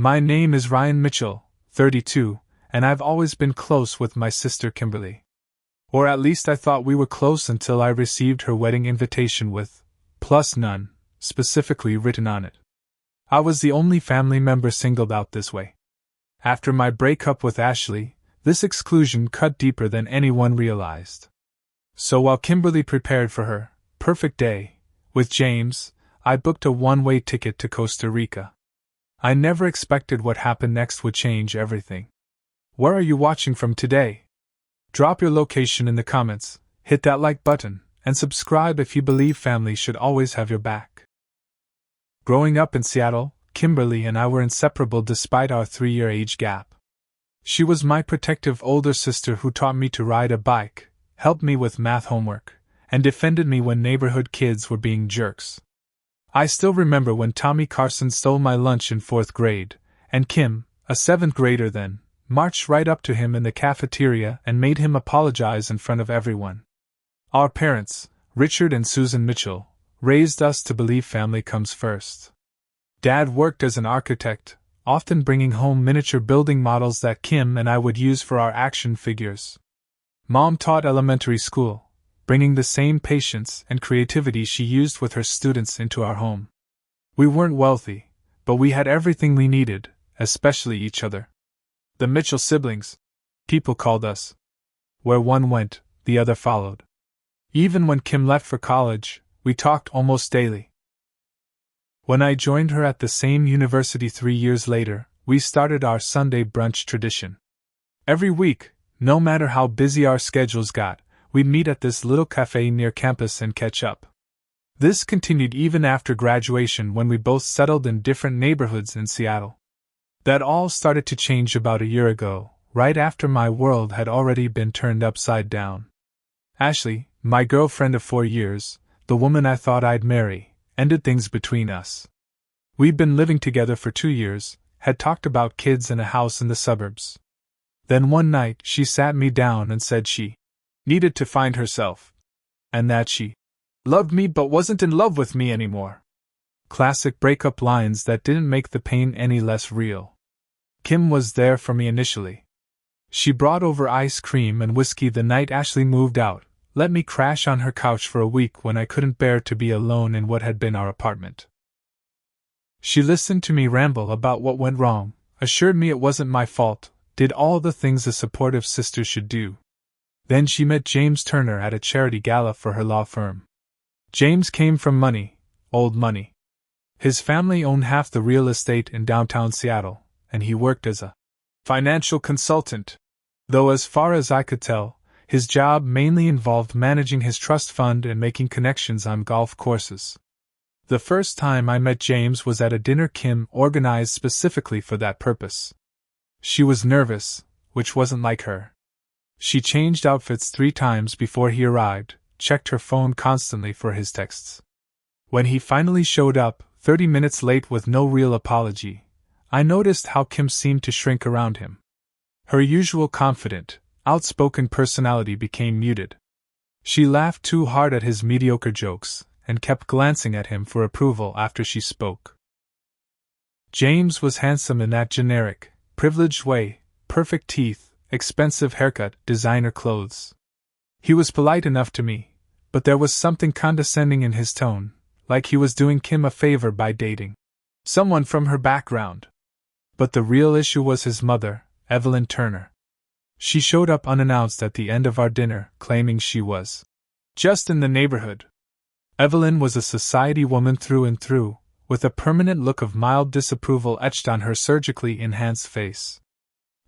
My name is Ryan Mitchell, 32, and I've always been close with my sister Kimberly. Or at least I thought we were close until I received her wedding invitation with plus none specifically written on it. I was the only family member singled out this way. After my breakup with Ashley, this exclusion cut deeper than anyone realized. So while Kimberly prepared for her perfect day with James, I booked a one-way ticket to Costa Rica. I never expected what happened next would change everything. Where are you watching from today? Drop your location in the comments, hit that like button, and subscribe if you believe family should always have your back. Growing up in Seattle, Kimberly and I were inseparable despite our 3-year age gap. She was my protective older sister who taught me to ride a bike, helped me with math homework, and defended me when neighborhood kids were being jerks. I still remember when Tommy Carson stole my lunch in 4th grade, and Kim, a 7th grader then, marched right up to him in the cafeteria and made him apologize in front of everyone. Our parents, Richard and Susan Mitchell, raised us to believe family comes first. Dad worked as an architect, often bringing home miniature building models that Kim and I would use for our action figures. Mom taught elementary school, bringing the same patience and creativity she used with her students into our home. We weren't wealthy, but we had everything we needed, especially each other. The Mitchell siblings, people called us. Where one went, the other followed. Even when Kim left for college, we talked almost daily. When I joined her at the same university 3 years later, we started our Sunday brunch tradition. Every week, no matter how busy our schedules got, we'd meet at this little cafe near campus and catch up. This continued even after graduation when we both settled in different neighborhoods in Seattle. That all started to change about a year ago, right after my world had already been turned upside down. Ashley, my girlfriend of 4 years, the woman I thought I'd marry, ended things between us. We'd been living together for 2 years, had talked about kids and a house in the suburbs. Then one night she sat me down and said she needed to find herself, and that she loved me but wasn't in love with me anymore. Classic breakup lines that didn't make the pain any less real. Kim was there for me initially. She brought over ice cream and whiskey the night Ashley moved out, let me crash on her couch for a week when I couldn't bear to be alone in what had been our apartment. She listened to me ramble about what went wrong, assured me it wasn't my fault, did all the things a supportive sister should do. Then she met James Turner at a charity gala for her law firm. James came from money, old money. His family owned half the real estate in downtown Seattle, and he worked as a financial consultant. Though as far as I could tell, his job mainly involved managing his trust fund and making connections on golf courses. The first time I met James was at a dinner Kim organized specifically for that purpose. She was nervous, which wasn't like her. She changed outfits 3 times before he arrived, checked her phone constantly for his texts. When he finally showed up, 30 minutes late with no real apology, I noticed how Kim seemed to shrink around him. Her usual confident, outspoken personality became muted. She laughed too hard at his mediocre jokes, and kept glancing at him for approval after she spoke. James was handsome in that generic, privileged way, perfect teeth, expensive haircut, designer clothes. He was polite enough to me, but there was something condescending in his tone, like he was doing Kim a favor by dating someone from her background. But the real issue was his mother, Evelyn Turner. She showed up unannounced at the end of our dinner, claiming she was just in the neighborhood. Evelyn was a society woman through and through, with a permanent look of mild disapproval etched on her surgically enhanced face.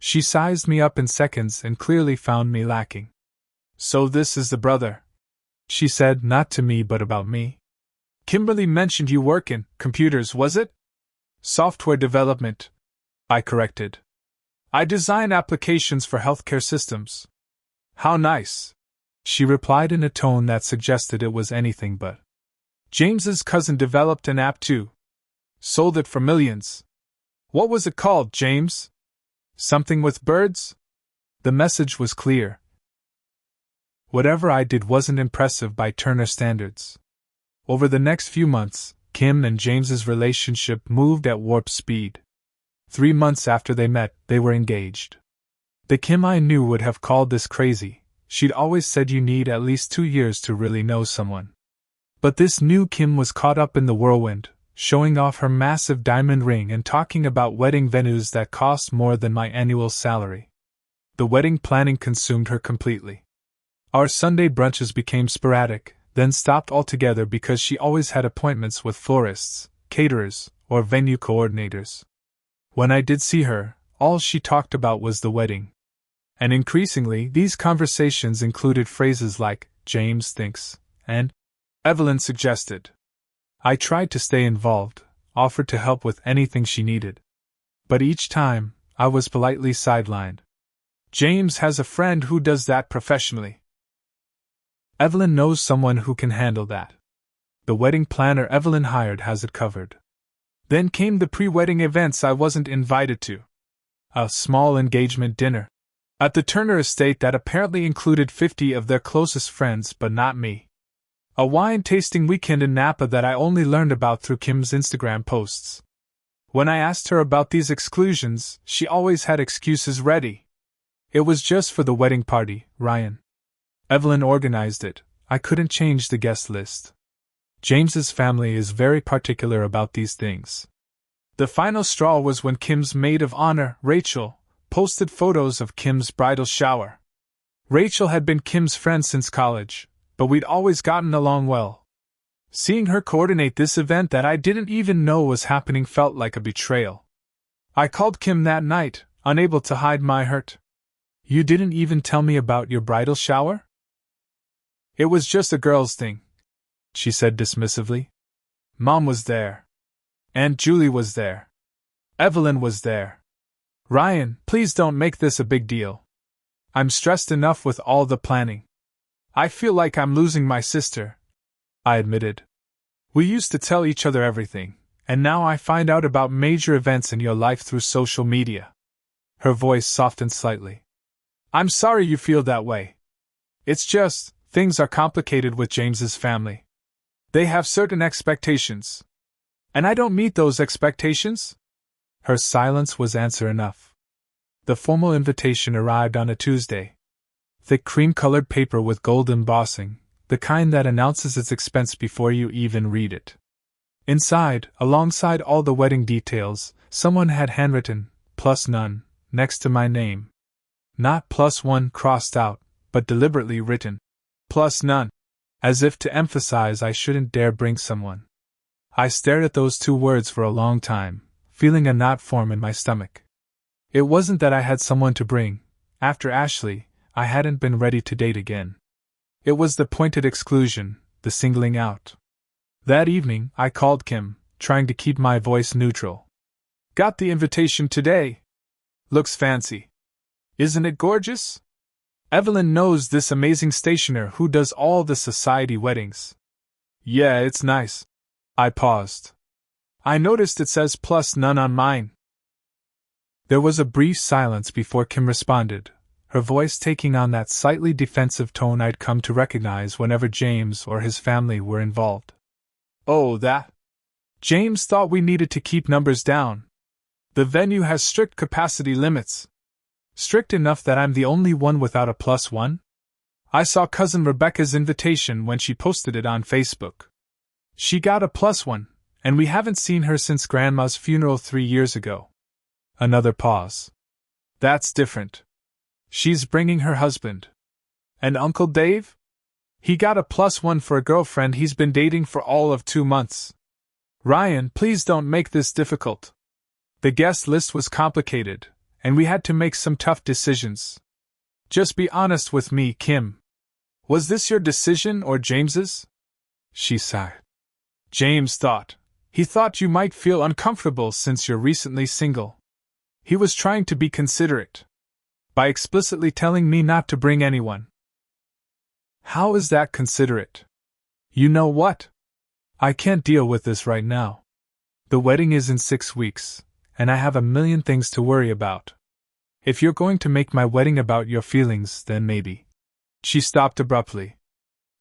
She sized me up in seconds and clearly found me lacking. "So this is the brother," she said, not to me but about me. "Kimberly mentioned you work in computers, was it?" "Software development," I corrected. "I design applications for healthcare systems." "How nice," she replied in a tone that suggested it was anything but. "James's cousin developed an app too. Sold it for millions. What was it called, James? Something with birds?" The message was clear. Whatever I did wasn't impressive by Turner standards. Over the next few months, Kim and James's relationship moved at warp speed. 3 months after they met, they were engaged. The Kim I knew would have called this crazy. She'd always said you need at least 2 years to really know someone. But this new Kim was caught up in the whirlwind, showing off her massive diamond ring and talking about wedding venues that cost more than my annual salary. The wedding planning consumed her completely. Our Sunday brunches became sporadic, then stopped altogether because she always had appointments with florists, caterers, or venue coordinators. When I did see her, all she talked about was the wedding. And increasingly, these conversations included phrases like, "James thinks," and "Evelyn suggested." I tried to stay involved, offered to help with anything she needed. But each time, I was politely sidelined. "James has a friend who does that professionally. Evelyn knows someone who can handle that. The wedding planner Evelyn hired has it covered." Then came the pre-wedding events I wasn't invited to. A small engagement dinner at the Turner estate that apparently included 50 of their closest friends but not me. A wine-tasting weekend in Napa that I only learned about through Kim's Instagram posts. When I asked her about these exclusions, she always had excuses ready. It was just for the wedding party, Ryan. Evelyn organized it. I couldn't change the guest list. James's family is very particular about these things. The final straw was when Kim's maid of honor, Rachel, posted photos of Kim's bridal shower. Rachel had been Kim's friend since college, but we'd always gotten along well. Seeing her coordinate this event that I didn't even know was happening felt like a betrayal. I called Kim that night, unable to hide my hurt. "You didn't even tell me about your bridal shower?" "It was just a girl's thing," she said dismissively. "Mom was there. Aunt Julie was there. Evelyn was there. Ryan, please don't make this a big deal. I'm stressed enough with all the planning. I feel like I'm losing my sister," I admitted. "We used to tell each other everything, and now I find out about major events in your life through social media." Her voice softened slightly. "I'm sorry you feel that way. It's just, things are complicated with James's family. They have certain expectations. And I don't meet those expectations?" Her silence was answer enough. The formal invitation arrived on a Tuesday. Thick cream-colored paper with gold embossing, the kind that announces its expense before you even read it. Inside, alongside all the wedding details, someone had handwritten, +none, next to my name. Not +1 crossed out, but deliberately written, +none, as if to emphasize I shouldn't dare bring someone. I stared at those 2 words for a long time, feeling a knot form in my stomach. It wasn't that I had someone to bring. After Ashley, I hadn't been ready to date again. It was the pointed exclusion, the singling out. That evening, I called Kim, trying to keep my voice neutral. "Got the invitation today. Looks fancy. Isn't it gorgeous? Evelyn knows this amazing stationer who does all the society weddings." "Yeah, it's nice." I paused. "I noticed it says +none on mine." There was a brief silence before Kim responded, her voice taking on that slightly defensive tone I'd come to recognize whenever James or his family were involved. "Oh, that? James thought we needed to keep numbers down. The venue has strict capacity limits. Strict enough that I'm the only one without a +1? I saw Cousin Rebecca's invitation when she posted it on Facebook. She got a +1, and we haven't seen her since Grandma's funeral 3 years ago." Another pause. "That's different. She's bringing her husband. And Uncle Dave? He got a +1 for a girlfriend he's been dating for all of 2 months. Ryan, please don't make this difficult." The guest list was complicated, and we had to make some tough decisions. "Just be honest with me, Kim. Was this your decision or James's?" She sighed. "James thought. He thought you might feel uncomfortable since you're recently single. He was trying to be considerate by explicitly telling me not to bring anyone." "How is that considerate?" "You know what? I can't deal with this right now. The wedding is in 6 weeks, and I have a million things to worry about. If you're going to make my wedding about your feelings, then maybe." She stopped abruptly.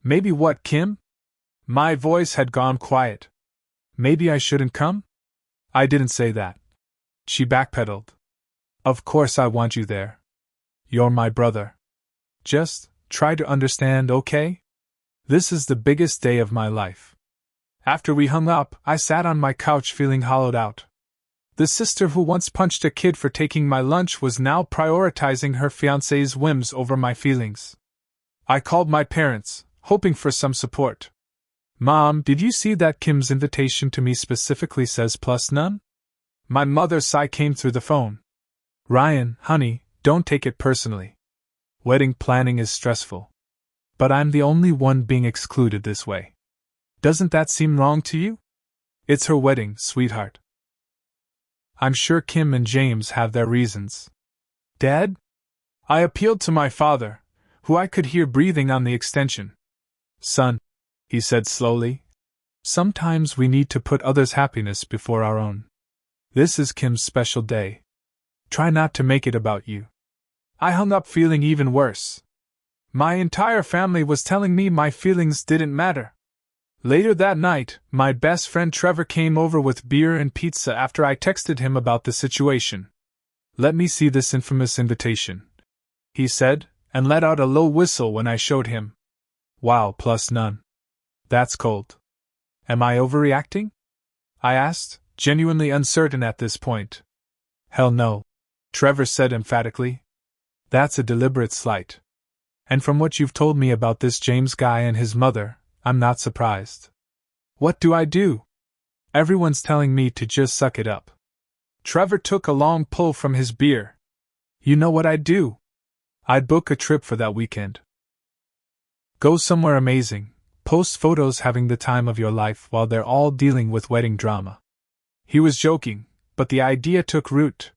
"Maybe what, Kim?" My voice had gone quiet. "Maybe I shouldn't come?" "I didn't say that. She backpedaled. Of course I want you there. You're my brother. Just try to understand, okay? This is the biggest day of my life. After we hung up, I sat on my couch feeling hollowed out. The sister who once punched a kid for taking my lunch was now prioritizing her fiancé's whims over my feelings. I called my parents, hoping for some support. Mom, did you see that Kim's invitation to me specifically says plus none? My mother's sigh came through the phone. Ryan, honey, don't take it personally. Wedding planning is stressful. But I'm the only one being excluded this way. Doesn't that seem wrong to you? It's her wedding, sweetheart. I'm sure Kim and James have their reasons. Dad? I appealed to my father, who I could hear breathing on the extension. Son, he said slowly, sometimes we need to put others' happiness before our own. This is Kim's special day. Try not to make it about you. I hung up feeling even worse. My entire family was telling me my feelings didn't matter. Later that night, my best friend Trevor came over with beer and pizza after I texted him about the situation. Let me see this infamous invitation, he said, and let out a low whistle when I showed him. Wow, plus none. That's cold. Am I overreacting? I asked, genuinely uncertain at this point. Hell no, Trevor said emphatically. That's a deliberate slight. And from what you've told me about this James guy and his mother, I'm not surprised. What do I do? Everyone's telling me to just suck it up. Trevor took a long pull from his beer. You know what I'd do? I'd book a trip for that weekend. Go somewhere amazing, post photos having the time of your life while they're all dealing with wedding drama. He was joking, but the idea took root.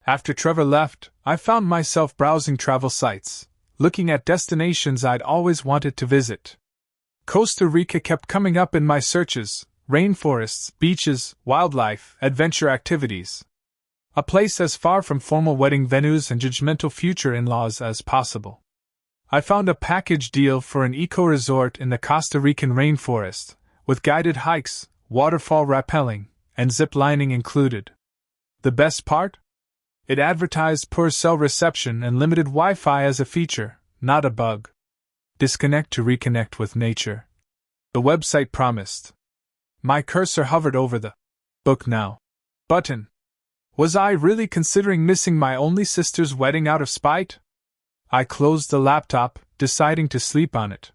After Trevor left, I found myself browsing travel sites, looking at destinations I'd always wanted to visit. Costa Rica kept coming up in my searches: rainforests, beaches, wildlife, adventure activities. A place as far from formal wedding venues and judgmental future in-laws as possible. I found a package deal for an eco-resort in the Costa Rican rainforest, with guided hikes, waterfall rappelling, and zip-lining included. The best part? It advertised poor cell reception and limited Wi-Fi as a feature, not a bug. Disconnect to reconnect with nature, the website promised. My cursor hovered over the Book Now button. Was I really considering missing my only sister's wedding out of spite? I closed the laptop, deciding to sleep on it.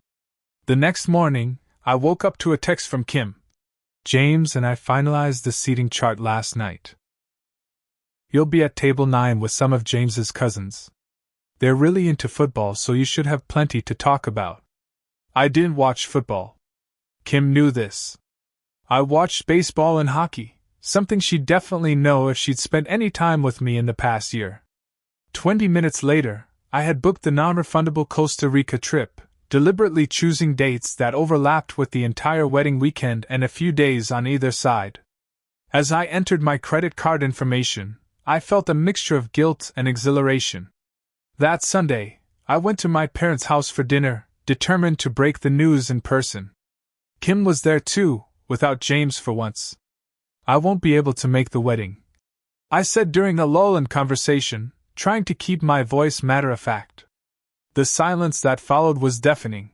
The next morning, I woke up to a text from Kim. James and I finalized the seating chart last night. You'll be at table 9 with some of James's cousins. They're really into football, so you should have plenty to talk about. I didn't watch football. Kim knew this. I watched baseball and hockey, something she'd definitely know if she'd spent any time with me in the past year. 20 minutes later, I had booked the non-refundable Costa Rica trip, deliberately choosing dates that overlapped with the entire wedding weekend and a few days on either side. As I entered my credit card information, I felt a mixture of guilt and exhilaration. That Sunday, I went to my parents' house for dinner, determined to break the news in person. Kim was there too, without James for once. I won't be able to make the wedding, I said during a lull in conversation, trying to keep my voice matter-of-fact. The silence that followed was deafening.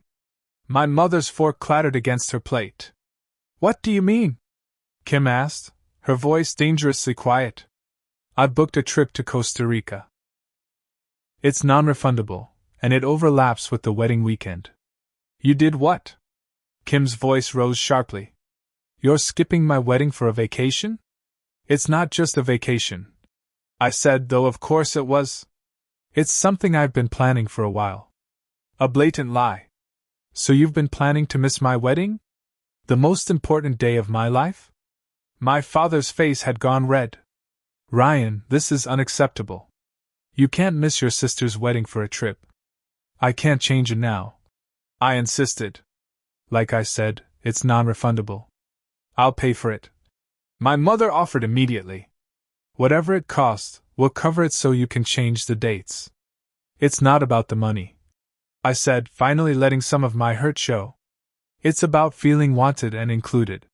My mother's fork clattered against her plate. What do you mean? Kim asked, her voice dangerously quiet. I've booked a trip to Costa Rica. It's non-refundable, and it overlaps with the wedding weekend. You did what? Kim's voice rose sharply. You're skipping my wedding for a vacation? It's not just a vacation, I said, though of course it was. It's something I've been planning for a while. A blatant lie. So you've been planning to miss my wedding? The most important day of my life? My father's face had gone red. Ryan, this is unacceptable. You can't miss your sister's wedding for a trip. I can't change it now, I insisted. Like I said, it's non-refundable. I'll pay for it. My mother offered immediately. Whatever it costs, we'll cover it so you can change the dates. It's not about the money, I said, finally letting some of my hurt show. It's about feeling wanted and included.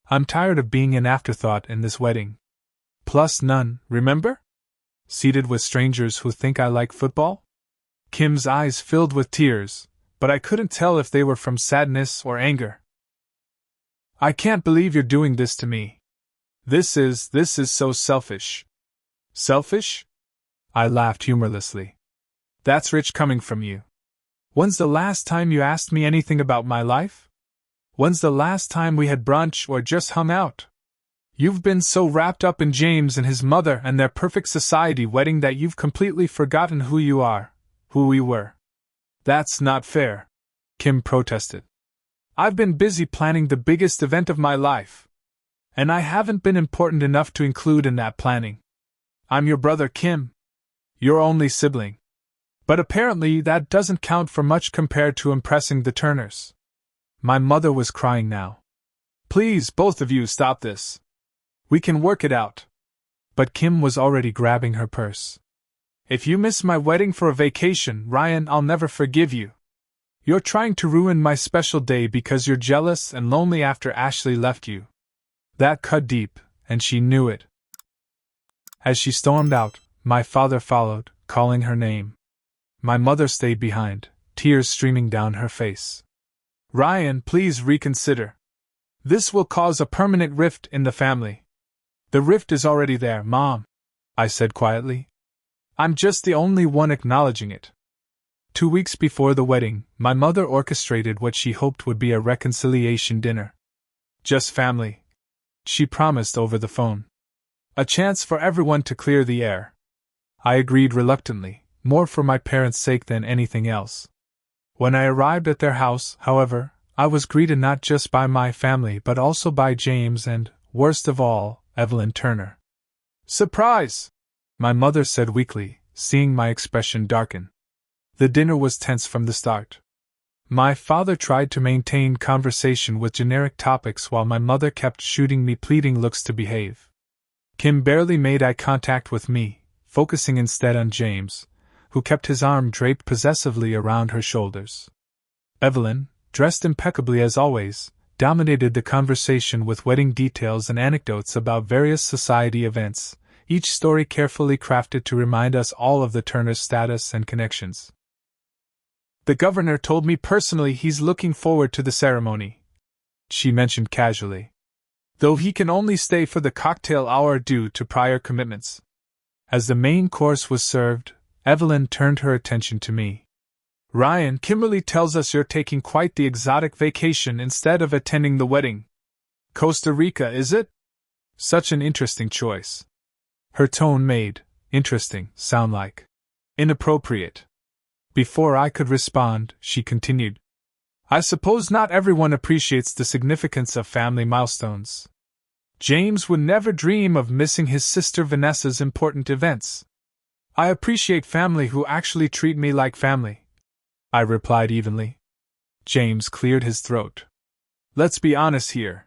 I'm tired of being an afterthought in this wedding. plus none, remember? Seated with strangers who think I like football? Kim's eyes filled with tears, but I couldn't tell if they were from sadness or anger. I can't believe you're doing this to me. This is so selfish. Selfish? I laughed humorlessly. That's rich coming from you. When's the last time you asked me anything about my life? When's the last time we had brunch or just hung out? You've been so wrapped up in James and his mother and their perfect society wedding that you've completely forgotten who you are, who we were. That's not fair, Kim protested. I've been busy planning the biggest event of my life. And I haven't been important enough to include in that planning. I'm your brother Kim. Your only sibling. But apparently that doesn't count for much compared to impressing the Turners. My mother was crying now. Please, both of you, stop this. We can work it out. But Kim was already grabbing her purse. If you miss my wedding for a vacation, Ryan, I'll never forgive you. You're trying to ruin my special day because you're jealous and lonely after Ashley left you. That cut deep, and she knew it. As she stormed out, my father followed, calling her name. My mother stayed behind, tears streaming down her face. Ryan, please reconsider. This will cause a permanent rift in the family. The rift is already there, Mom, I said quietly. I'm just the only one acknowledging it. 2 weeks before the wedding, my mother orchestrated what she hoped would be a reconciliation dinner. Just family, she promised over the phone. A chance for everyone to clear the air. I agreed reluctantly, more for my parents' sake than anything else. When I arrived at their house, however, I was greeted not just by my family but also by James and, worst of all, Evelyn Turner. Surprise! My mother said weakly, seeing my expression darken. The dinner was tense from the start. My father tried to maintain conversation with generic topics while my mother kept shooting me pleading looks to behave. Kim barely made eye contact with me, focusing instead on James, who kept his arm draped possessively around her shoulders. Evelyn, dressed impeccably as always, dominated the conversation with wedding details and anecdotes about various society events, each story carefully crafted to remind us all of the Turners' status and connections. The governor told me personally he's looking forward to the ceremony, she mentioned casually. Though he can only stay for the cocktail hour due to prior commitments. As the main course was served, Evelyn turned her attention to me. Ryan, Kimberly tells us you're taking quite the exotic vacation instead of attending the wedding. Costa Rica, is it? Such an interesting choice. Her tone made interesting sound like inappropriate. Before I could respond, she continued. I suppose not everyone appreciates the significance of family milestones. James would never dream of missing his sister Vanessa's important events. I appreciate family who actually treat me like family, I replied evenly. James cleared his throat. Let's be honest here.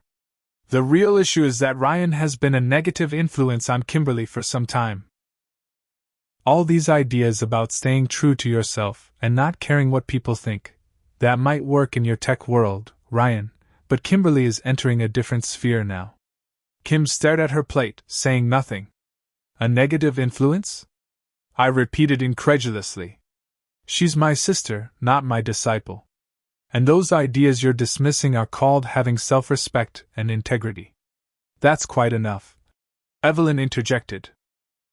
The real issue is that Ryan has been a negative influence on Kimberly for some time. All these ideas about staying true to yourself and not caring what people think, that might work in your tech world, Ryan, but Kimberly is entering a different sphere now. Kim stared at her plate, saying nothing. A negative influence? I repeated incredulously. She's my sister, not my disciple. And those ideas you're dismissing are called having self-respect and integrity. That's quite enough. Evelyn interjected.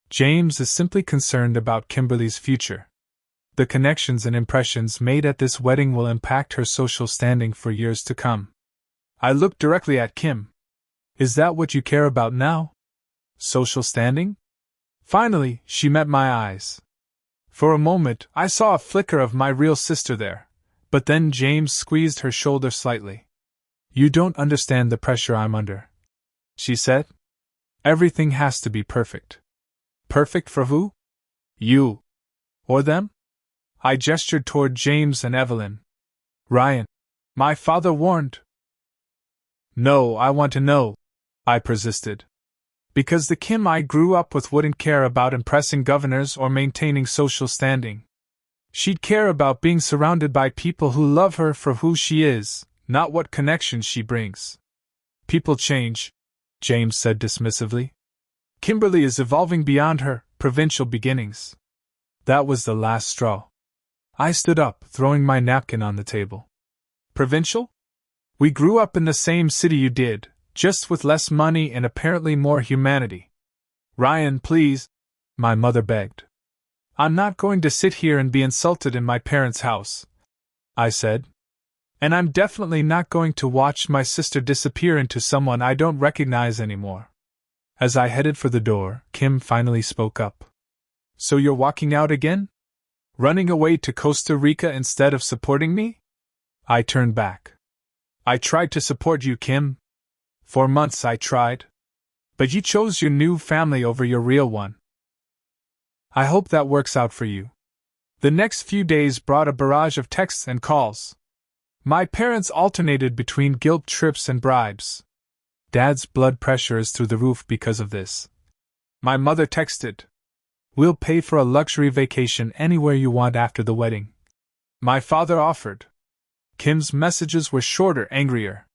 James is simply concerned about Kimberly's future. The connections and impressions made at this wedding will impact her social standing for years to come. I looked directly at Kim. Is that what you care about now? Social standing? Finally, she met my eyes. For a moment, I saw a flicker of my real sister there, but then James squeezed her shoulder slightly. You don't understand the pressure I'm under, she said. Everything has to be perfect. Perfect for who? You. Or them? I gestured toward James and Evelyn. Ryan. My father warned. No, I want to know, I persisted. Because the Kim I grew up with wouldn't care about impressing governors or maintaining social standing. She'd care about being surrounded by people who love her for who she is, not what connections she brings. People change, James said dismissively. Kimberly is evolving beyond her provincial beginnings. That was the last straw. I stood up, throwing my napkin on the table. Provincial? We grew up in the same city you did, just with less money and apparently more humanity. Ryan, please, my mother begged. I'm not going to sit here and be insulted in my parents' house, I said. And I'm definitely not going to watch my sister disappear into someone I don't recognize anymore. As I headed for the door, Kim finally spoke up. So you're walking out again? Running away to Costa Rica instead of supporting me? I turned back. I tried to support you, Kim. For months I tried. But you chose your new family over your real one. I hope that works out for you. The next few days brought a barrage of texts and calls. My parents alternated between guilt trips and bribes. Dad's blood pressure is through the roof because of this. My mother texted, "We'll pay for a luxury vacation anywhere you want after the wedding." My father offered. Kim's messages were shorter, angrier.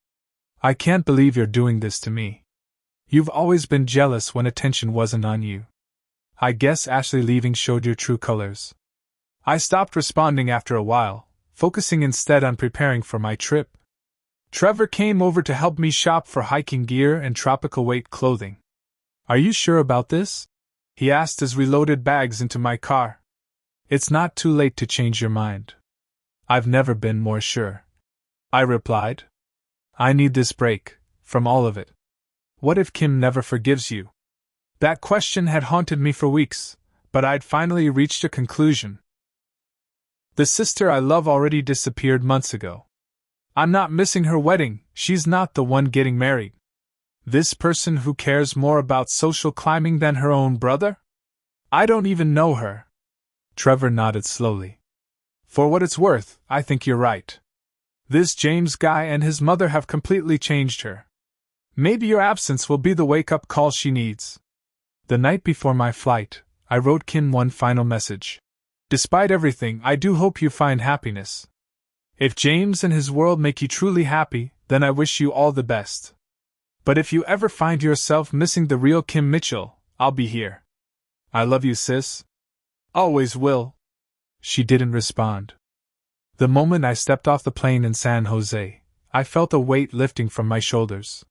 "I can't believe you're doing this to me. You've always been jealous when attention wasn't on you. I guess Ashley leaving showed your true colors." I stopped responding after a while, focusing instead on preparing for my trip. Trevor came over to help me shop for hiking gear and tropical weight clothing. "Are you sure about this?" he asked as we loaded bags into my car. "It's not too late to change your mind." "I've never been more sure," I replied. "I need this break, from all of it. What if Kim never forgives you?" That question had haunted me for weeks, but I'd finally reached a conclusion. The sister I love already disappeared months ago. I'm not missing her wedding, she's not the one getting married. This person who cares more about social climbing than her own brother? I don't even know her. Trevor nodded slowly. For what it's worth, I think you're right. This James guy and his mother have completely changed her. Maybe your absence will be the wake-up call she needs. The night before my flight, I wrote Kim one final message. Despite everything, I do hope you find happiness. If James and his world make you truly happy, then I wish you all the best. But if you ever find yourself missing the real Kim Mitchell, I'll be here. I love you, sis. Always will. She didn't respond. The moment I stepped off the plane in San Jose, I felt a weight lifting from my shoulders.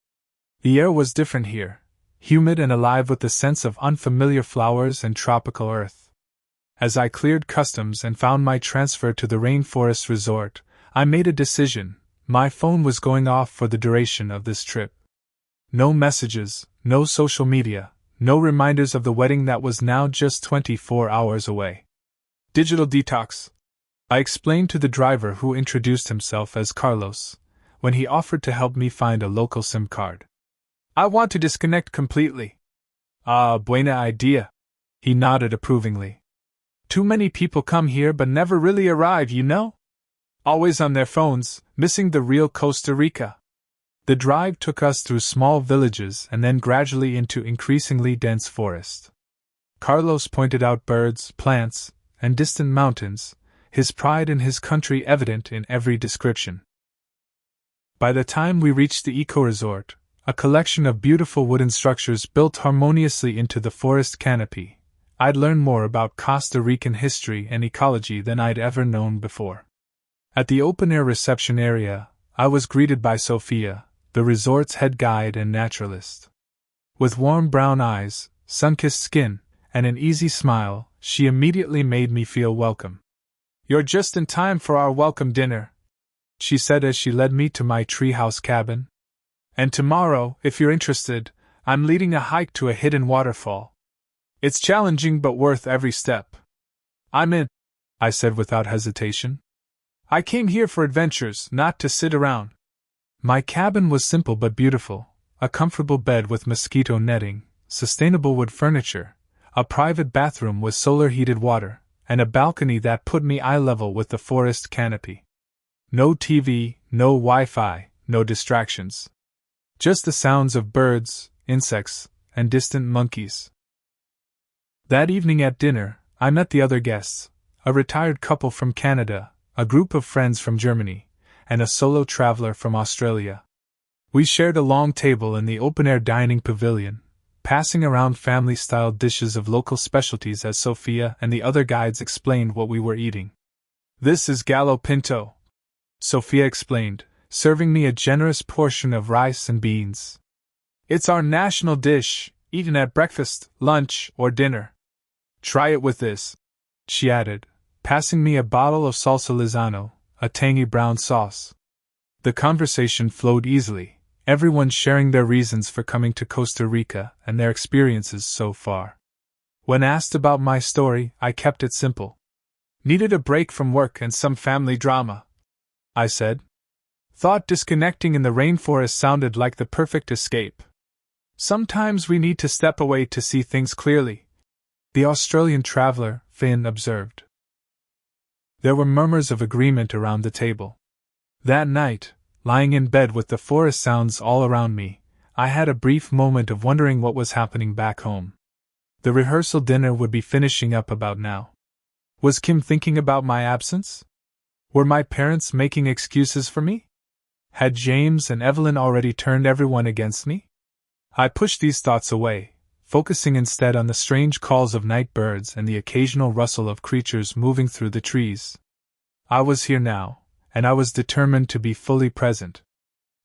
The air was different here, humid and alive with the sense of unfamiliar flowers and tropical earth. As I cleared customs and found my transfer to the rainforest resort, I made a decision. My phone was going off for the duration of this trip. No messages, no social media, no reminders of the wedding that was now just 24 hours away. Digital detox, I explained to the driver, who introduced himself as Carlos, when he offered to help me find a local SIM card. I want to disconnect completely. Ah, buena idea. He nodded approvingly. Too many people come here but never really arrive, you know? Always on their phones, missing the real Costa Rica. The drive took us through small villages and then gradually into increasingly dense forest. Carlos pointed out birds, plants, and distant mountains, his pride in his country evident in every description. By the time we reached the eco-resort, a collection of beautiful wooden structures built harmoniously into the forest canopy, I'd learned more about Costa Rican history and ecology than I'd ever known before. At the open-air reception area, I was greeted by Sophia, the resort's head guide and naturalist. With warm brown eyes, sun-kissed skin, and an easy smile, she immediately made me feel welcome. "You're just in time for our welcome dinner," she said as she led me to my treehouse cabin. "And tomorrow, if you're interested, I'm leading a hike to a hidden waterfall. It's challenging but worth every step." "I'm in," I said without hesitation. I came here for adventures, not to sit around. My cabin was simple but beautiful, a comfortable bed with mosquito netting, sustainable wood furniture, a private bathroom with solar-heated water, and a balcony that put me eye level with the forest canopy. No TV, no Wi-Fi, no distractions. Just the sounds of birds, insects, and distant monkeys. That evening at dinner, I met the other guests, a retired couple from Canada, a group of friends from Germany, and a solo traveler from Australia. We shared a long table in the open-air dining pavilion, passing around family-style dishes of local specialties as Sophia and the other guides explained what we were eating. "This is gallo pinto," Sophia explained, serving me a generous portion of rice and beans. "It's our national dish, eaten at breakfast, lunch, or dinner. Try it with this," she added, passing me a bottle of salsa Lizano, a tangy brown sauce. The conversation flowed easily, everyone sharing their reasons for coming to Costa Rica and their experiences so far. When asked about my story, I kept it simple. "Needed a break from work and some family drama," I said. "Thought disconnecting in the rainforest sounded like the perfect escape. Sometimes we need to step away to see things clearly," the Australian traveler, Finn, observed. There were murmurs of agreement around the table. That night, lying in bed with the forest sounds all around me, I had a brief moment of wondering what was happening back home. The rehearsal dinner would be finishing up about now. Was Kim thinking about my absence? Were my parents making excuses for me? Had James and Evelyn already turned everyone against me? I pushed these thoughts away, focusing instead on the strange calls of night birds and the occasional rustle of creatures moving through the trees. I was here now, and I was determined to be fully present.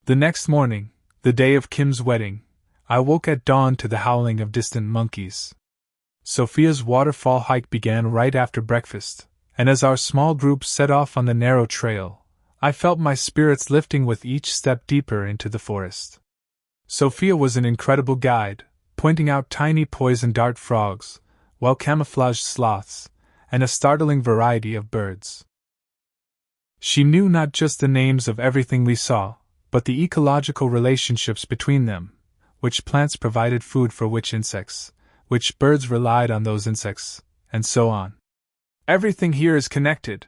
The next morning, the day of Kim's wedding, I woke at dawn to the howling of distant monkeys. Sophia's waterfall hike began right after breakfast, and as our small group set off on the narrow trail, I felt my spirits lifting with each step deeper into the forest. Sophia was an incredible guide, pointing out tiny poison dart frogs, well-camouflaged sloths, and a startling variety of birds. She knew not just the names of everything we saw, but the ecological relationships between them, which plants provided food for which insects, which birds relied on those insects, and so on. "Everything here is connected,"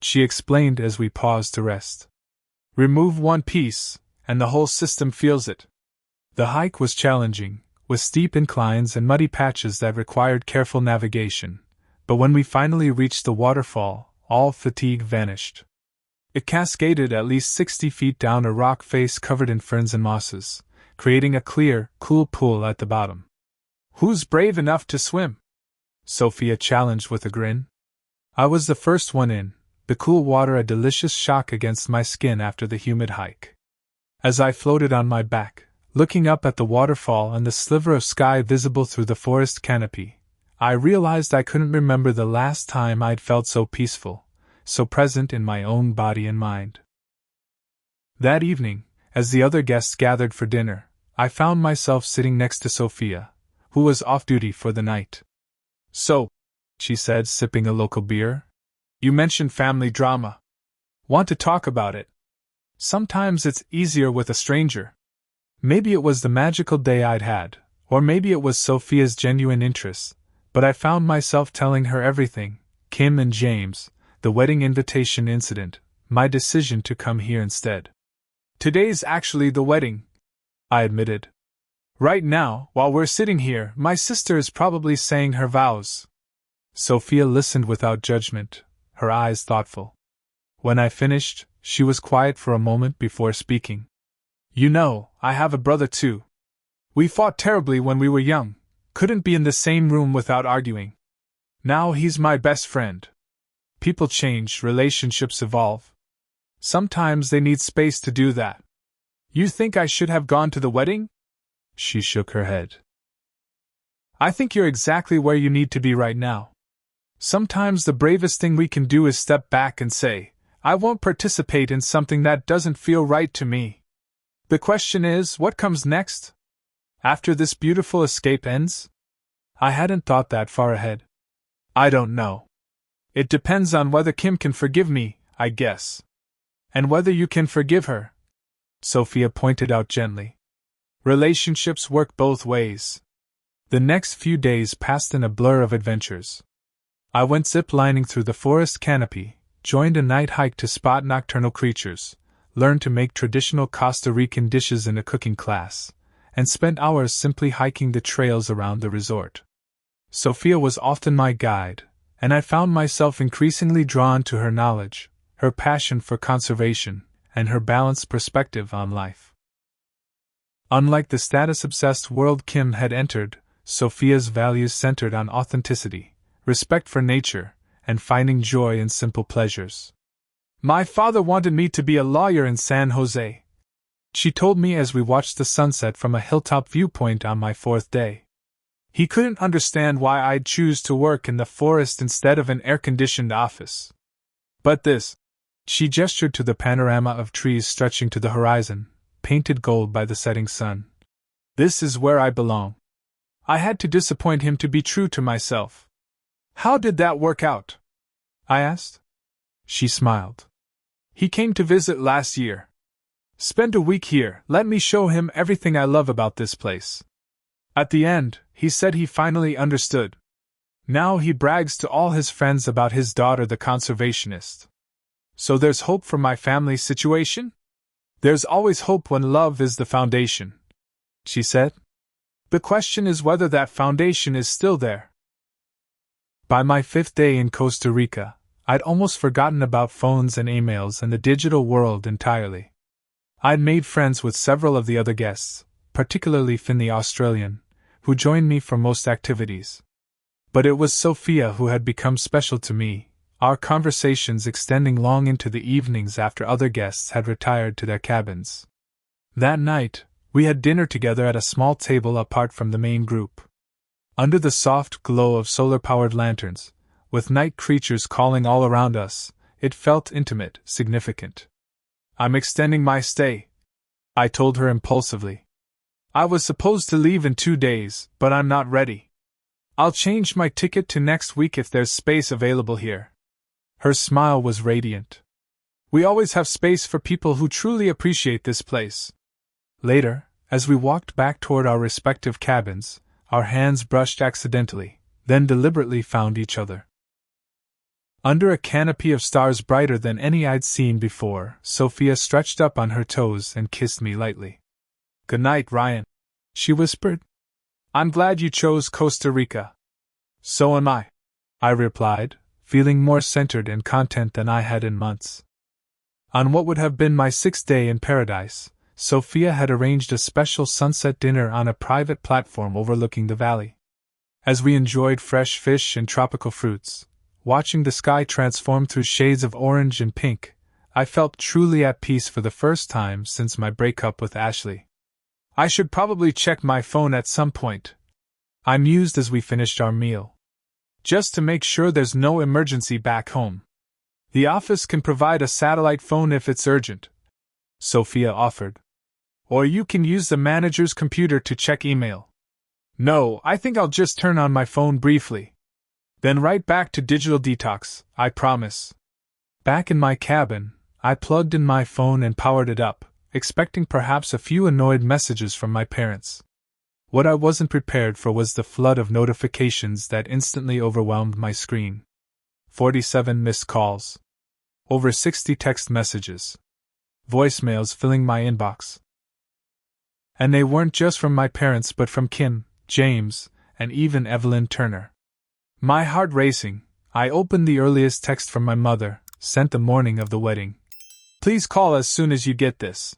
she explained as we paused to rest. "Remove one piece, and the whole system feels it." The hike was challenging, with steep inclines and muddy patches that required careful navigation, but when we finally reached the waterfall, all fatigue vanished. It cascaded at least 60 feet down a rock face covered in ferns and mosses, creating a clear, cool pool at the bottom. "Who's brave enough to swim?" Sophia challenged with a grin. I was the first one in, the cool water a delicious shock against my skin after the humid hike. As I floated on my back, looking up at the waterfall and the sliver of sky visible through the forest canopy, I realized I couldn't remember the last time I'd felt so peaceful, so present in my own body and mind. That evening, as the other guests gathered for dinner, I found myself sitting next to Sophia, who was off duty for the night. "So," she said, sipping a local beer, "you mentioned family drama. Want to talk about it? Sometimes it's easier with a stranger." Maybe it was the magical day I'd had, or maybe it was Sophia's genuine interest, but I found myself telling her everything: Kim and James, the wedding invitation incident, my decision to come here instead. "Today's actually the wedding," I admitted. "Right now, while we're sitting here, my sister is probably saying her vows." Sophia listened without judgment, her eyes thoughtful. When I finished, she was quiet for a moment before speaking. "You know, I have a brother too. We fought terribly when we were young, couldn't be in the same room without arguing. Now he's my best friend. People change, relationships evolve. Sometimes they need space to do that. You think I should have gone to the wedding?" She shook her head. "I think you're exactly where you need to be right now. Sometimes the bravest thing we can do is step back and say, I won't participate in something that doesn't feel right to me. The question is, what comes next? After this beautiful escape ends?" I hadn't thought that far ahead. "I don't know. It depends on whether Kim can forgive me, I guess. And whether you can forgive her," Sophia pointed out gently. "Relationships work both ways." The next few days passed in a blur of adventures. I went zip-lining through the forest canopy, joined a night hike to spot nocturnal creatures, learned to make traditional Costa Rican dishes in a cooking class, and spent hours simply hiking the trails around the resort. Sophia was often my guide, and I found myself increasingly drawn to her knowledge, her passion for conservation, and her balanced perspective on life. Unlike the status-obsessed world Kim had entered, Sophia's values centered on authenticity, respect for nature, and finding joy in simple pleasures. "My father wanted me to be a lawyer in San Jose," she told me as we watched the sunset from a hilltop viewpoint on my 4th day. "He couldn't understand why I'd choose to work in the forest instead of an air-conditioned office. But this," she gestured to the panorama of trees stretching to the horizon, painted gold by the setting sun. "This is where I belong." I had to disappoint him to be true to myself. "How did that work out?" I asked. She smiled. "He came to visit last year. Spend a week here, let me show him everything I love about this place. At the end, he said he finally understood. Now he brags to all his friends about his daughter the conservationist. So there's hope for my family situation? There's always hope when love is the foundation," she said. "The question is whether that foundation is still there." By my 5th day in Costa Rica, I'd almost forgotten about phones and emails and the digital world entirely. I'd made friends with several of the other guests, particularly Finn the Australian, who joined me for most activities. But it was Sophia who had become special to me, our conversations extending long into the evenings after other guests had retired to their cabins. That night, we had dinner together at a small table apart from the main group. Under the soft glow of solar-powered lanterns, with night creatures calling all around us, it felt intimate, significant. "I'm extending my stay," I told her impulsively. "I was supposed to leave in 2 days, but I'm not ready. I'll change my ticket to next week if there's space available here." Her smile was radiant. "We always have space for people who truly appreciate this place." Later, as we walked back toward our respective cabins, our hands brushed accidentally, then deliberately found each other. Under a canopy of stars brighter than any I'd seen before, Sophia stretched up on her toes and kissed me lightly. "Good night, Ryan," she whispered. "I'm glad you chose Costa Rica." "So am I," I replied, feeling more centered and content than I had in months. On what would have been my 6th day in paradise, Sophia had arranged a special sunset dinner on a private platform overlooking the valley. As we enjoyed fresh fish and tropical fruits, watching the sky transform through shades of orange and pink, I felt truly at peace for the first time since my breakup with Ashley. "I should probably check my phone at some point," I mused as we finished our meal. "Just to make sure there's no emergency back home. The office can provide a satellite phone if it's urgent," Sophia offered. "Or you can use the manager's computer to check email." "No, I think I'll just turn on my phone briefly. Then right back to digital detox, I promise." Back in my cabin, I plugged in my phone and powered it up, expecting perhaps a few annoyed messages from my parents. What I wasn't prepared for was the flood of notifications that instantly overwhelmed my screen. 47 missed calls. Over 60 text messages. Voicemails filling my inbox. And they weren't just from my parents but from Kim, James, and even Evelyn Turner. My heart racing, I opened the earliest text from my mother, sent the morning of the wedding. "Please call as soon as you get this.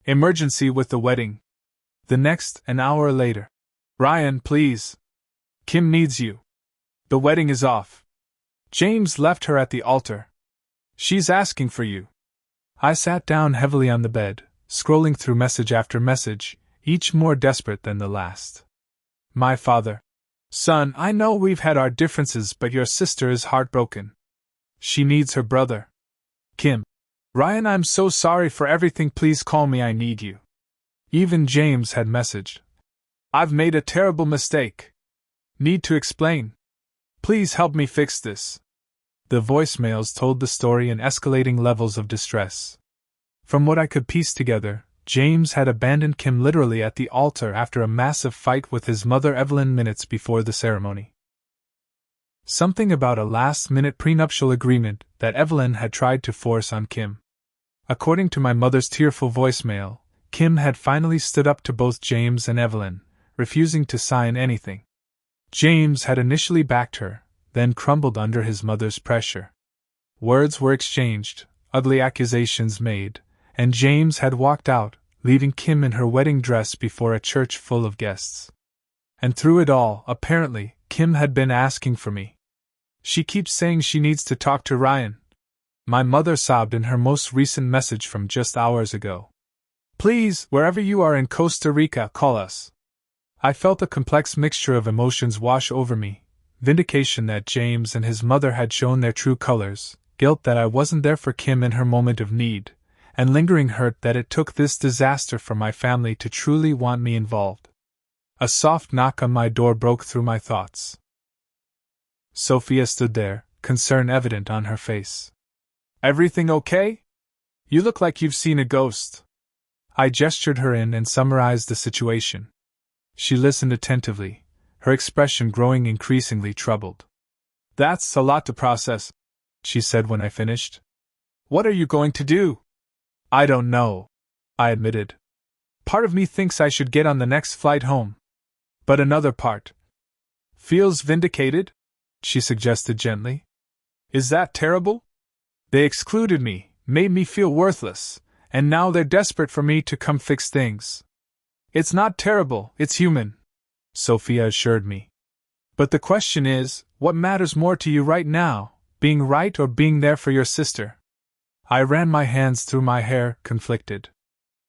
Emergency with the wedding." The next, an hour later. "Ryan, please. Kim needs you. The wedding is off. James left her at the altar. She's asking for you." I sat down heavily on the bed, scrolling through message after message, each more desperate than the last. "My father. Son, I know we've had our differences, but your sister is heartbroken. She needs her brother. Kim. Ryan, I'm so sorry for everything, please call me, I need you." Even James had messaged. "I've made a terrible mistake. Need to explain. Please help me fix this." The voicemails told the story in escalating levels of distress. From what I could piece together, James had abandoned Kim literally at the altar after a massive fight with his mother Evelyn minutes before the ceremony. Something about a last-minute prenuptial agreement that Evelyn had tried to force on Kim. According to my mother's tearful voicemail, Kim had finally stood up to both James and Evelyn, refusing to sign anything. James had initially backed her, then crumbled under his mother's pressure. Words were exchanged, ugly accusations made, and James had walked out, leaving Kim in her wedding dress before a church full of guests. And through it all, apparently, Kim had been asking for me. She keeps saying she needs to talk to Ryan. My mother sobbed in her most recent message from just hours ago. Please, wherever you are in Costa Rica, call us. I felt a complex mixture of emotions wash over me: vindication that James and his mother had shown their true colors, guilt that I wasn't there for Kim in her moment of need, and lingering hurt that it took this disaster for my family to truly want me involved. A soft knock on my door broke through my thoughts. Sophia stood there, concern evident on her face. Everything okay? You look like you've seen a ghost. I gestured her in and summarized the situation. She listened attentively, her expression growing increasingly troubled. That's a lot to process, she said when I finished. What are you going to do? I don't know, I admitted. Part of me thinks I should get on the next flight home. But another part feels vindicated, she suggested gently. Is that terrible? They excluded me, made me feel worthless, and now they're desperate for me to come fix things. It's not terrible, it's human, Sophia assured me. But the question is, what matters more to you right now, being right or being there for your sister? I ran my hands through my hair, conflicted.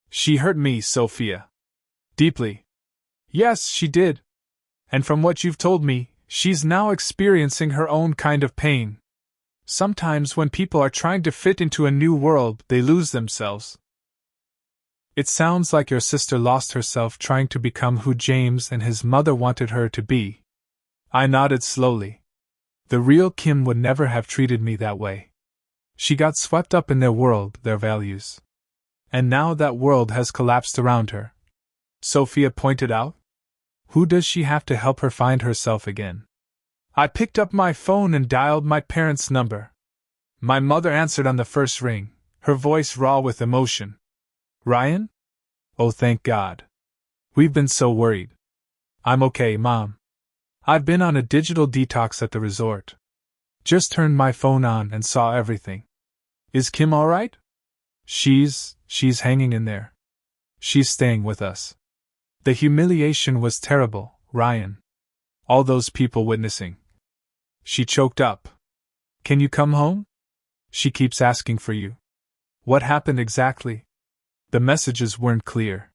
She hurt me, Sophia. Deeply. Yes, she did. And from what you've told me, she's now experiencing her own kind of pain. Sometimes when people are trying to fit into a new world, they lose themselves. It sounds like your sister lost herself trying to become who James and his mother wanted her to be. I nodded slowly. The real Kim would never have treated me that way. She got swept up in their world, their values. And now that world has collapsed around her. Sophia pointed out. Who does she have to help her find herself again? I picked up my phone and dialed my parents' number. My mother answered on the first ring, her voice raw with emotion. Ryan? Oh, thank God. We've been so worried. I'm okay, Mom. I've been on a digital detox at the resort. Just turned my phone on and saw everything. Is Kim all right? She's hanging in there. She's staying with us. The humiliation was terrible, Ryan. All those people witnessing. She choked up. Can you come home? She keeps asking for you. What happened exactly? The messages weren't clear.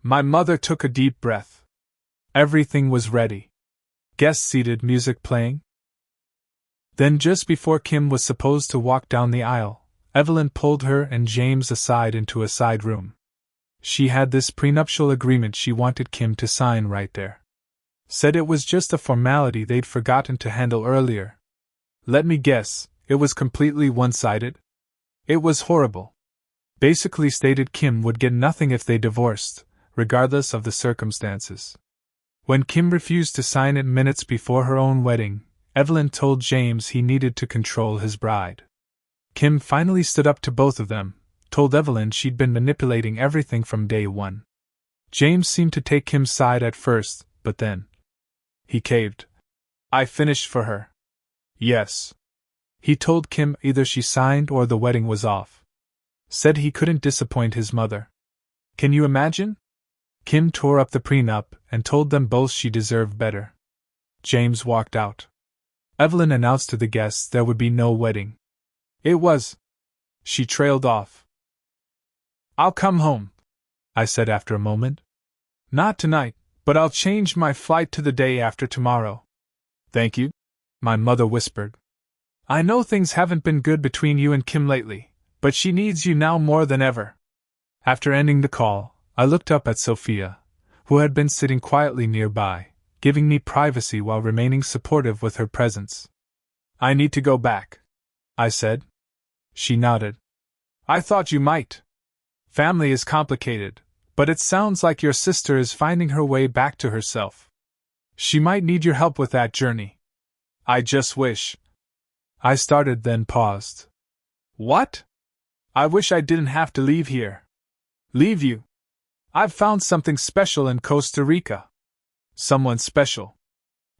My mother took a deep breath. Everything was ready. Guests seated, music playing. Then just before Kim was supposed to walk down the aisle, Evelyn pulled her and James aside into a side room. She had this prenuptial agreement she wanted Kim to sign right there. Said it was just a formality they'd forgotten to handle earlier. Let me guess, it was completely one-sided? It was horrible. Basically stated Kim would get nothing if they divorced, regardless of the circumstances. When Kim refused to sign it minutes before her own wedding, Evelyn told James he needed to control his bride. Kim finally stood up to both of them, told Evelyn she'd been manipulating everything from day one. James seemed to take Kim's side at first, but then he caved. I finished for her. Yes. He told Kim either she signed or the wedding was off. Said he couldn't disappoint his mother. Can you imagine? Kim tore up the prenup and told them both she deserved better. James walked out. Evelyn announced to the guests there would be no wedding. It was. She trailed off. I'll come home, I said after a moment. Not tonight, but I'll change my flight to the day after tomorrow. Thank you, my mother whispered. I know things haven't been good between you and Kim lately, but she needs you now more than ever. After ending the call, I looked up at Sophia, who had been sitting quietly nearby, giving me privacy while remaining supportive with her presence. I need to go back, I said. She nodded. I thought you might. Family is complicated, but it sounds like your sister is finding her way back to herself. She might need your help with that journey. I just wish. I started, then paused. What? I wish I didn't have to leave here. Leave you? I've found something special in Costa Rica. Someone special.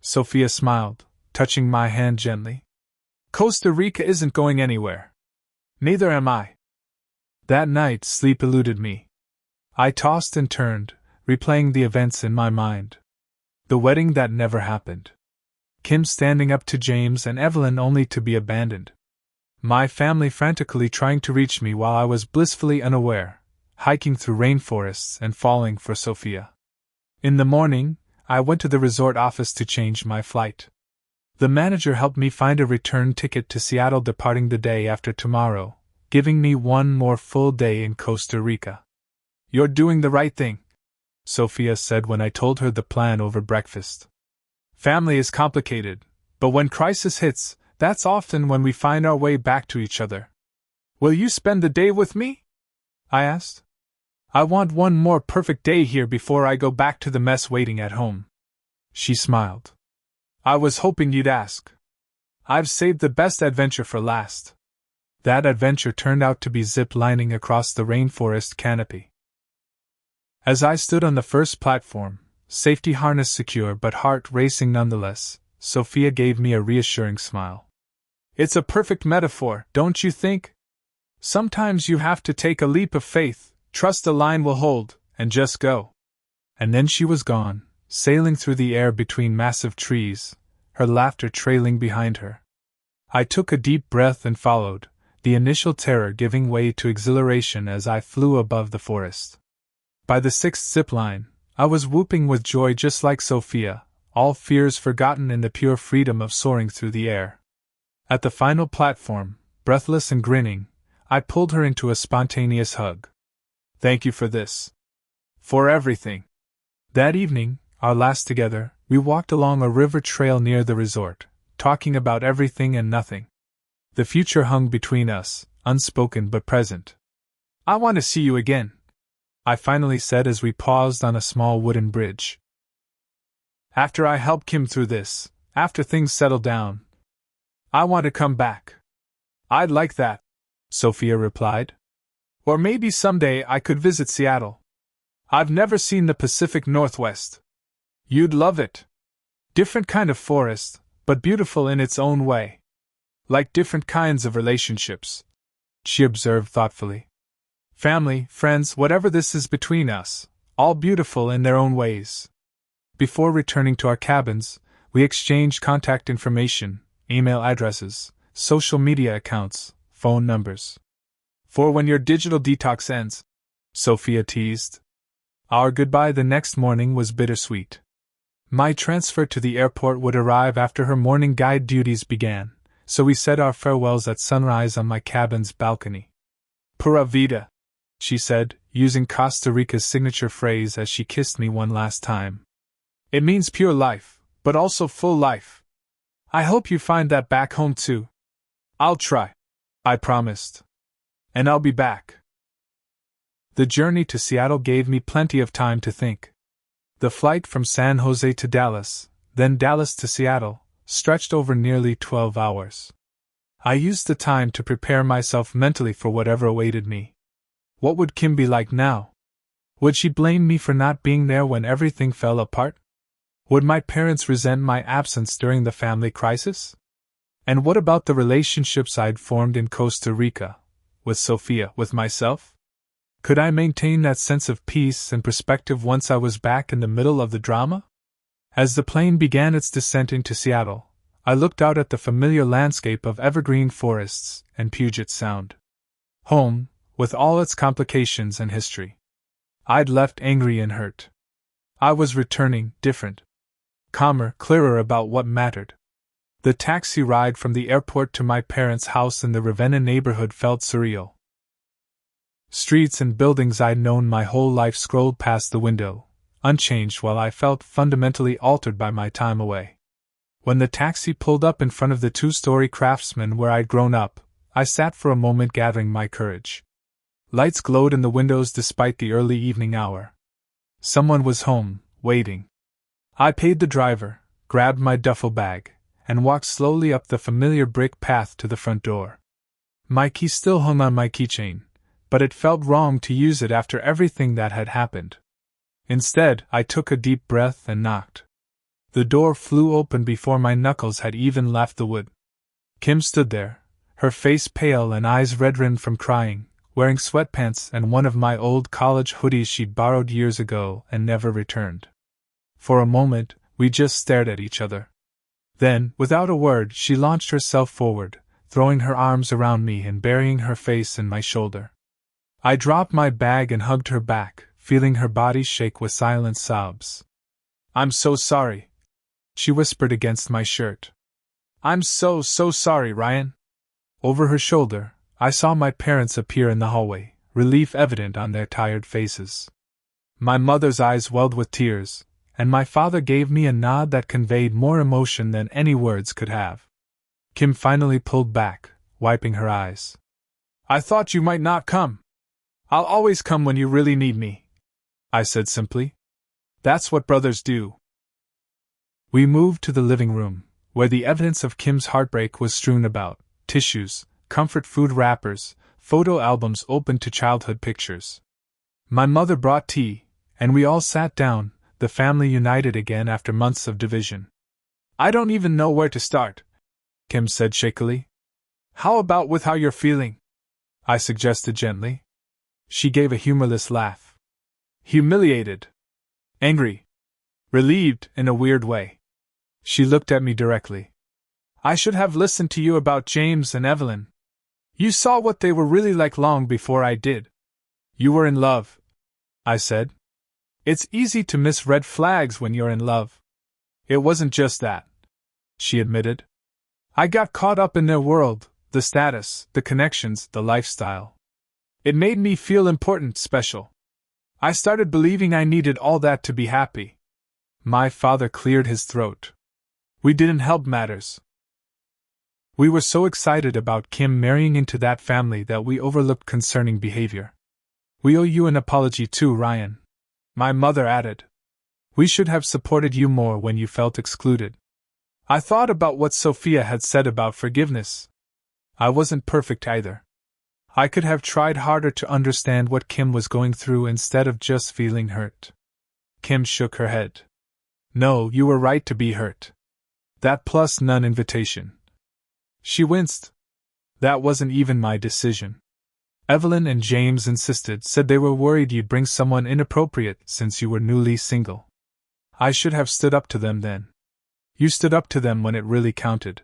Sophia smiled, touching my hand gently. Costa Rica isn't going anywhere. Neither am I. That night, sleep eluded me. I tossed and turned, replaying the events in my mind. The wedding that never happened. Kim standing up to James and Evelyn only to be abandoned. My family frantically trying to reach me while I was blissfully unaware, hiking through rainforests and falling for Sophia. In the morning, I went to the resort office to change my flight. The manager helped me find a return ticket to Seattle departing the day after tomorrow, giving me one more full day in Costa Rica. "You're doing the right thing," Sophia said when I told her the plan over breakfast. "Family is complicated, but when crisis hits, that's often when we find our way back to each other." "Will you spend the day with me?" I asked. "I want one more perfect day here before I go back to the mess waiting at home." She smiled. "I was hoping you'd ask. I've saved the best adventure for last." That adventure turned out to be zip-lining across the rainforest canopy. As I stood on the first platform, safety harness secure but heart racing nonetheless, Sophia gave me a reassuring smile. "It's a perfect metaphor, don't you think? Sometimes you have to take a leap of faith, trust the line will hold, and just go." And then she was gone, sailing through the air between massive trees, her laughter trailing behind her. I took a deep breath and followed, the initial terror giving way to exhilaration as I flew above the forest. By the sixth zip line, I was whooping with joy just like Sophia, all fears forgotten in the pure freedom of soaring through the air. At the final platform, breathless and grinning, I pulled her into a spontaneous hug. "Thank you for this. For everything." That evening, our last together, we walked along a river trail near the resort, talking about everything and nothing. The future hung between us, unspoken but present. "I want to see you again," I finally said as we paused on a small wooden bridge. "After I help Kim through this, after things settle down, I want to come back." "I'd like that," Sophia replied. "Or maybe someday I could visit Seattle. I've never seen the Pacific Northwest." "You'd love it. Different kind of forest, but beautiful in its own way. Like different kinds of relationships," she observed thoughtfully. "Family, friends, whatever this is between us, all beautiful in their own ways." Before returning to our cabins, we exchanged contact information, email addresses, social media accounts, phone numbers. "For when your digital detox ends," Sophia teased. Our goodbye the next morning was bittersweet. My transfer to the airport would arrive after her morning guide duties began, so we said our farewells at sunrise on my cabin's balcony. "Pura vida," she said, using Costa Rica's signature phrase as she kissed me one last time. "It means pure life, but also full life. I hope you find that back home too." "I'll try," I promised. "And I'll be back." The journey to Seattle gave me plenty of time to think. The flight from San Jose to Dallas, then Dallas to Seattle, stretched over nearly 12 hours. I used the time to prepare myself mentally for whatever awaited me. What would Kim be like now? Would she blame me for not being there when everything fell apart? Would my parents resent my absence during the family crisis? And what about the relationships I'd formed in Costa Rica, with Sophia, with myself? Could I maintain that sense of peace and perspective once I was back in the middle of the drama? As the plane began its descent into Seattle, I looked out at the familiar landscape of evergreen forests and Puget Sound. Home, with all its complications and history. I'd left angry and hurt. I was returning, different. Calmer, clearer about what mattered. The taxi ride from the airport to my parents' house in the Ravenna neighborhood felt surreal. Streets and buildings I'd known my whole life scrolled past the window, unchanged while I felt fundamentally altered by my time away. When the taxi pulled up in front of the two-story Craftsman where I'd grown up, I sat for a moment gathering my courage. Lights glowed in the windows despite the early evening hour. Someone was home, waiting. I paid the driver, grabbed my duffel bag, and walked slowly up the familiar brick path to the front door. My key still hung on my keychain, but it felt wrong to use it after everything that had happened. Instead, I took a deep breath and knocked. The door flew open before my knuckles had even left the wood. Kim stood there, her face pale and eyes red-rimmed from crying, wearing sweatpants and one of my old college hoodies she'd borrowed years ago and never returned. For a moment, we just stared at each other. Then, without a word, she launched herself forward, throwing her arms around me and burying her face in my shoulder. I dropped my bag and hugged her back, feeling her body shake with silent sobs. "I'm so sorry," she whispered against my shirt. "I'm so sorry, Ryan." Over her shoulder, I saw my parents appear in the hallway, relief evident on their tired faces. My mother's eyes welled with tears, and my father gave me a nod that conveyed more emotion than any words could have. Kim finally pulled back, wiping her eyes. "I thought you might not come." "I'll always come when you really need me," I said simply. "That's what brothers do." We moved to the living room, where the evidence of Kim's heartbreak was strewn about: tissues, comfort food wrappers, photo albums open to childhood pictures. My mother brought tea, and we all sat down, the family united again after months of division. "I don't even know where to start," Kim said shakily. "How about with how you're feeling?" I suggested gently. She gave a humorless laugh. "Humiliated. Angry. Relieved, in a weird way." She looked at me directly. "I should have listened to you about James and Evelyn. You saw what they were really like long before I did." "You were in love," I said. "It's easy to miss red flags when you're in love." "It wasn't just that," she admitted. "I got caught up in their world, the status, the connections, the lifestyle. It made me feel important, special. I started believing I needed all that to be happy." My father cleared his throat. "We didn't help matters. We were so excited about Kim marrying into that family that we overlooked concerning behavior." "We owe you an apology too, Ryan," my mother added. "We should have supported you more when you felt excluded." I thought about what Sophia had said about forgiveness. I wasn't perfect either. I could have tried harder to understand what Kim was going through instead of just feeling hurt. Kim shook her head. "No, you were right to be hurt. That plus none invitation." She winced. "That wasn't even my decision. Evelyn and James insisted, said they were worried you'd bring someone inappropriate since you were newly single. I should have stood up to them then." "You stood up to them when it really counted,"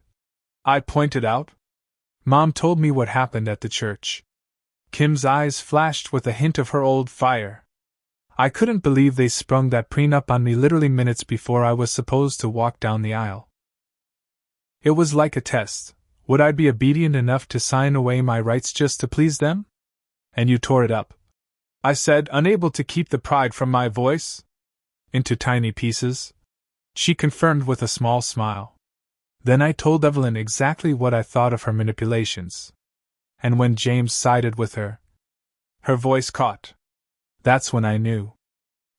I pointed out. "Mom told me what happened at the church." Kim's eyes flashed with a hint of her old fire. "I couldn't believe they sprung that prenup on me literally minutes before I was supposed to walk down the aisle. It was like a test. Would I be obedient enough to sign away my rights just to please them?" "And you tore it up," I said, unable to keep the pride from my voice. "Into tiny pieces," she confirmed with a small smile. Then I told Evelyn exactly what I thought of her manipulations. And when James sided with her, her voice caught. That's when I knew.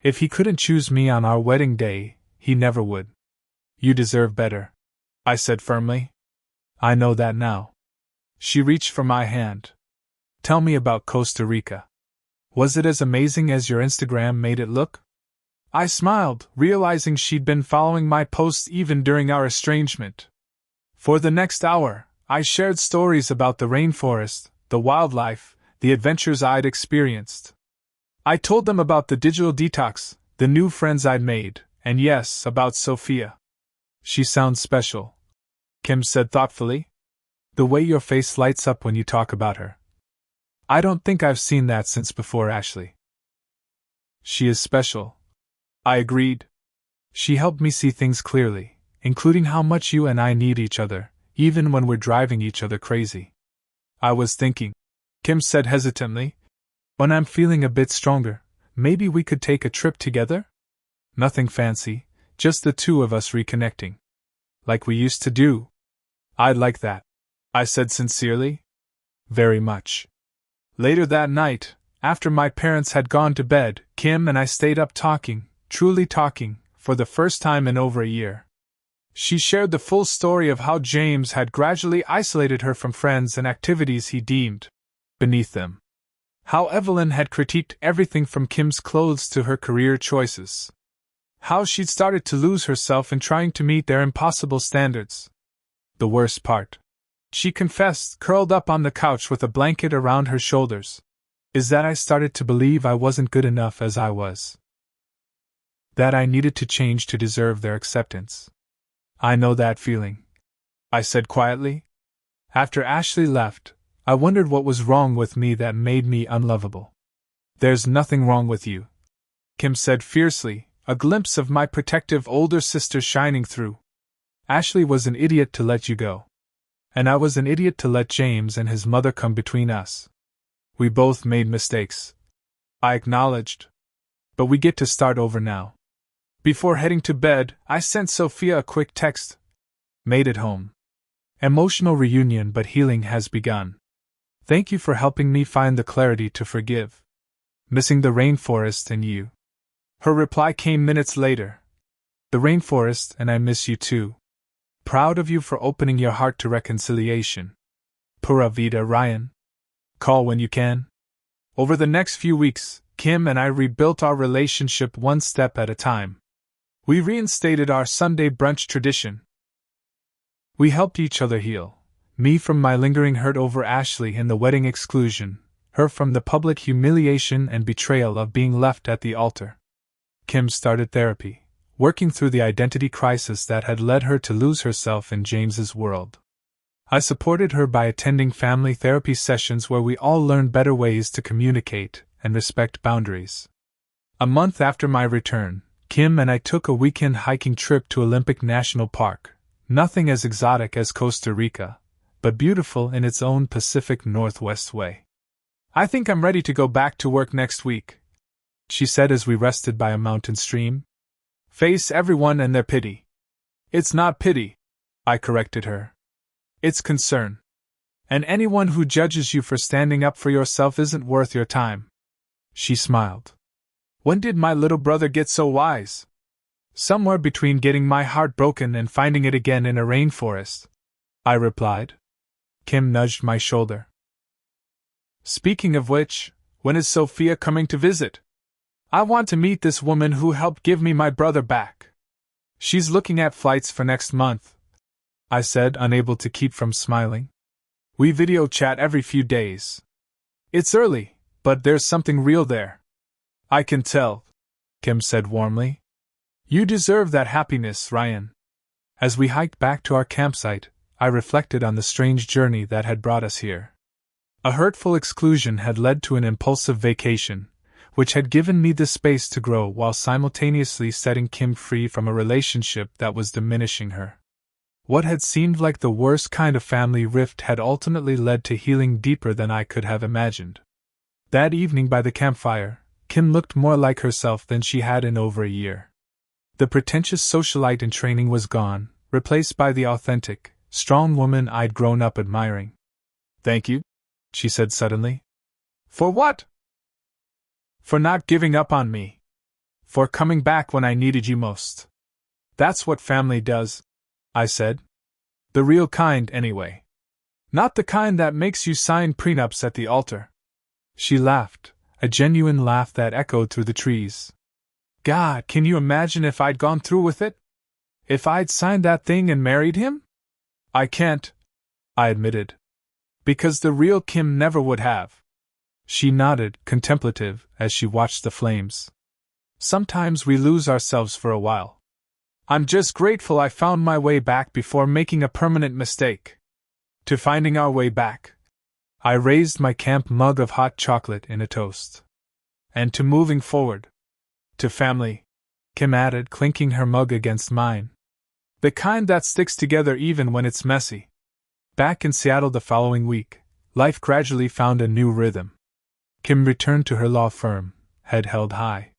If he couldn't choose me on our wedding day, he never would. "You deserve better," I said firmly. "I know that now." She reached for my hand. "Tell me about Costa Rica. Was it as amazing as your Instagram made it look?" I smiled, realizing she'd been following my posts even during our estrangement. For the next hour, I shared stories about the rainforest, the wildlife, the adventures I'd experienced. I told them about the digital detox, the new friends I'd made, and yes, about Sophia. "She sounds special," Kim said thoughtfully. "The way your face lights up when you talk about her. I don't think I've seen that since before Ashley." "She is special," I agreed. "She helped me see things clearly, including how much you and I need each other, even when we're driving each other crazy." "I was thinking," Kim said hesitantly, "when I'm feeling a bit stronger, maybe we could take a trip together? Nothing fancy, just the two of us reconnecting. Like we used to do." "I'd like that," I said sincerely. "Very much." Later that night, after my parents had gone to bed, Kim and I stayed up talking, truly talking, for the first time in over a year. She shared the full story of how James had gradually isolated her from friends and activities he deemed beneath them. How Evelyn had critiqued everything from Kim's clothes to her career choices. How she'd started to lose herself in trying to meet their impossible standards. The worst part, she confessed, curled up on the couch with a blanket around her shoulders, is that I started to believe I wasn't good enough as I was. That I needed to change to deserve their acceptance. I know that feeling, I said quietly. After Ashley left, I wondered what was wrong with me that made me unlovable. There's nothing wrong with you, Kim said fiercely, a glimpse of my protective older sister shining through. Ashley was an idiot to let you go. And I was an idiot to let James and his mother come between us. We both made mistakes, I acknowledged. But we get to start over now. Before heading to bed, I sent Sophia a quick text. Made it home. Emotional reunion, but healing has begun. Thank you for helping me find the clarity to forgive. Missing the rainforest and you. Her reply came minutes later. The rainforest and I miss you too. Proud of you for opening your heart to reconciliation. Pura vida, Ryan. Call when you can. Over the next few weeks, Kim and I rebuilt our relationship one step at a time. We reinstated our Sunday brunch tradition. We helped each other heal, me from my lingering hurt over Ashley and the wedding exclusion, her from the public humiliation and betrayal of being left at the altar. Kim started therapy, working through the identity crisis that had led her to lose herself in James's world. I supported her by attending family therapy sessions where we all learned better ways to communicate and respect boundaries. A month after my return, Kim and I took a weekend hiking trip to Olympic National Park, nothing as exotic as Costa Rica, but beautiful in its own Pacific Northwest way. I think I'm ready to go back to work next week, she said as we rested by a mountain stream. Face everyone and their pity. It's not pity, I corrected her. It's concern. And anyone who judges you for standing up for yourself isn't worth your time. She smiled. When did my little brother get so wise? Somewhere between getting my heart broken and finding it again in a rainforest, I replied. Kim nudged my shoulder. Speaking of which, when is Sophia coming to visit? I want to meet this woman who helped give me my brother back. She's looking at flights for next month, I said, unable to keep from smiling. We video chat every few days. It's early, but there's something real there. I can tell, Kim said warmly. You deserve that happiness, Ryan. As we hiked back to our campsite, I reflected on the strange journey that had brought us here. A hurtful exclusion had led to an impulsive vacation, which had given me the space to grow while simultaneously setting Kim free from a relationship that was diminishing her. What had seemed like the worst kind of family rift had ultimately led to healing deeper than I could have imagined. That evening by the campfire, Kim looked more like herself than she had in over a year. The pretentious socialite in training was gone, replaced by the authentic, strong woman I'd grown up admiring. Thank you, she said suddenly. For what? For not giving up on me. For coming back when I needed you most. That's what family does, I said. The real kind, anyway. Not the kind that makes you sign prenups at the altar. She laughed, a genuine laugh that echoed through the trees. God, can you imagine if I'd gone through with it? If I'd signed that thing and married him? I can't, I admitted. Because the real Kim never would have. She nodded, contemplative, as she watched the flames. Sometimes we lose ourselves for a while. I'm just grateful I found my way back before making a permanent mistake. To finding our way back. I raised my camp mug of hot chocolate in a toast. And to moving forward. To family, Kim added, clinking her mug against mine. The kind that sticks together even when it's messy. Back in Seattle the following week, life gradually found a new rhythm. Kim returned to her law firm, head held high.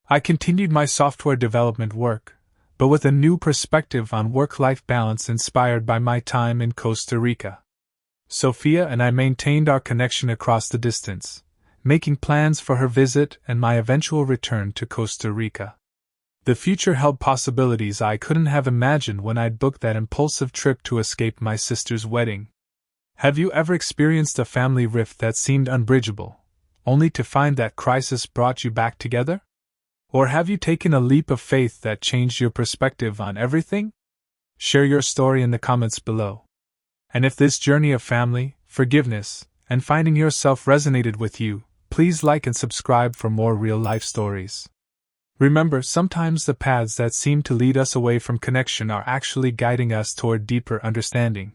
I continued my software development work, but with a new perspective on work-life balance inspired by my time in Costa Rica. Sophia and I maintained our connection across the distance, making plans for her visit and my eventual return to Costa Rica. The future held possibilities I couldn't have imagined when I'd booked that impulsive trip to escape my sister's wedding. Have you ever experienced a family rift that seemed unbridgeable, only to find that crisis brought you back together? Or have you taken a leap of faith that changed your perspective on everything? Share your story in the comments below. And if this journey of family, forgiveness, and finding yourself resonated with you, please like and subscribe for more real-life stories. Remember, sometimes the paths that seem to lead us away from connection are actually guiding us toward deeper understanding.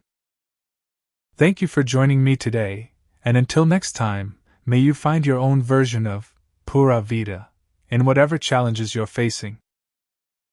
Thank you for joining me today, and until next time, may you find your own version of Pura Vida in whatever challenges you're facing.